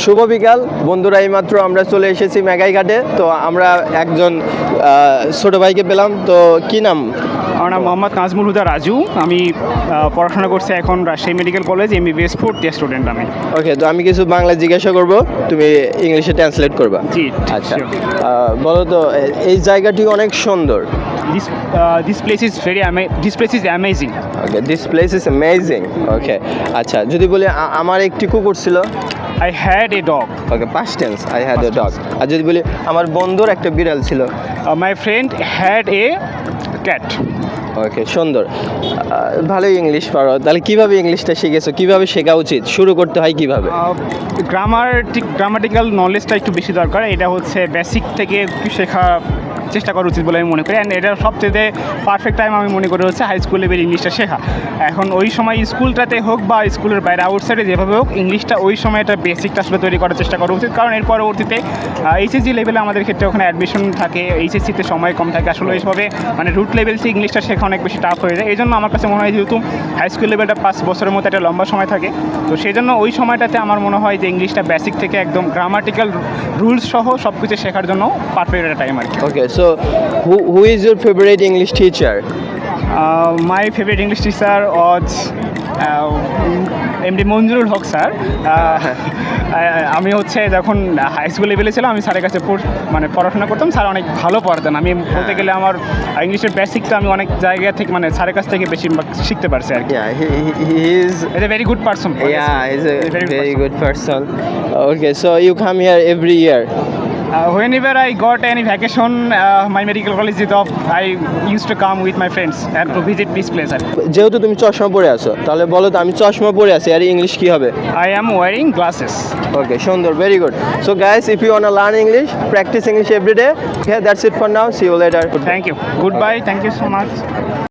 শুভ বিকাল বন্ধুরা, এইমাত্র আমরা চলে এসেছি মেঘাইঘাটে। তো আমরা একজন ছোট ভাইকে পেলাম। তো কি নাম? আমার নাম মোহাম্মদ নাজমুল হুদা রাজু। আমি পড়াশোনা করছি এখন Rajshahi medical college MBBS fourth year student আমি। ওকে, তো আমি কিছু বাংলা জিজ্ঞাসা করব, তুমি ইংলিশে ট্রান্সলেট করবা। জি, আচ্ছা, বলো তো এই জায়গাটি অনেক সুন্দর। This place is amazing. Okay, this place is amazing. Okay, আচ্ছা, যদি বলি আমার একটি কুকুর ছিল। I had a dog. Okay, past tense, I had a dog. আর যদি বলি আমার বন্ধুর একটা বিড়াল ছিল। My friend had a cat. Okay, সুন্দর। ভালোই ইংলিশ পারো। তাহলে কিভাবে ইংলিশটা শিখেছো, কিভাবে শেখা উচিত, শুরু করতে হয় কিভাবে? গ্রামাটিক্যাল নলেজটা একটু বেশি দরকার। এটা হচ্ছে বেসিক থেকে একটু শেখা চেষ্টা করা উচিত বলে আমি মনে করি। অ্যান্ড এটা সবচেয়ে পারফেক্ট টাইম আমি মনে করি হচ্ছে হাই স্কুল লেভেল ইংলিশটা শেখা। এখন ওই সময় স্কুলটাতে হোক বা স্কুলের বাইরে আউটসাইডে যেভাবে হোক ইংলিশটা ওই সময় একটা বেসিকটা আসলে তৈরি করার চেষ্টা করা উচিত। কারণ এর পরবর্তীতে এইচএসসি লেভেলে আমাদের ক্ষেত্রে ওখানে অ্যাডমিশন থাকে, এইচএসসিতে সময় কম থাকে। আসলে এইভাবে মানে রুট লেভেল থেকে ইংলিশটা শেখা অনেক বেশি টাফ হয়ে যায়। এই জন্য আমার কাছে মনে হয় যেহেতু হাই স্কুল লেভেলটা 5 বছরের মতো একটা লম্বা সময় থাকে, তো সেই জন্য ওই সময়টাতে আমার মনে হয় যে ইংলিশটা বেসিক থেকে একদম গ্রামাটিক্যাল রুলস সহ সব কিছু শেখার জন্য পারফেক্ট একটা টাইম আর কি। ওকে, so who is your favorite English teacher? My favorite English teacher was MD Manjurul Haque sir. আমি হচ্ছে যখন হাই স্কুল লেভেলে ছিলাম আমি স্যারের কাছে মানে পড়াশোনা করতাম। স্যার অনেক ভালো পড়াতেন। আমি বলতে গেলে আমার ইংলিশের বেসিকটা আমি অনেক জায়গা থেকে মানে স্যারের কাছ থেকে বেশি শিখতে পারছি আর কি। Yeah, he is. He's a very good person. Yeah, he's a very very good person. good person. Okay, so you come here every year. Whenever I got any vacation, my medical college is off, I used to come with my friends and to visit this place. যেহেতু তুমি চশমা পরে আছো, তাহলে বলো তো আমি চশমা পরে আছি আর ইংলিশ কি হবে? I am wearing glasses. ওকে, সুন্দর, very good. So guys, if you wanna learn English, practice English every day. Okay, that's it for now. See you later. Thank you. Goodbye. Thank you so much.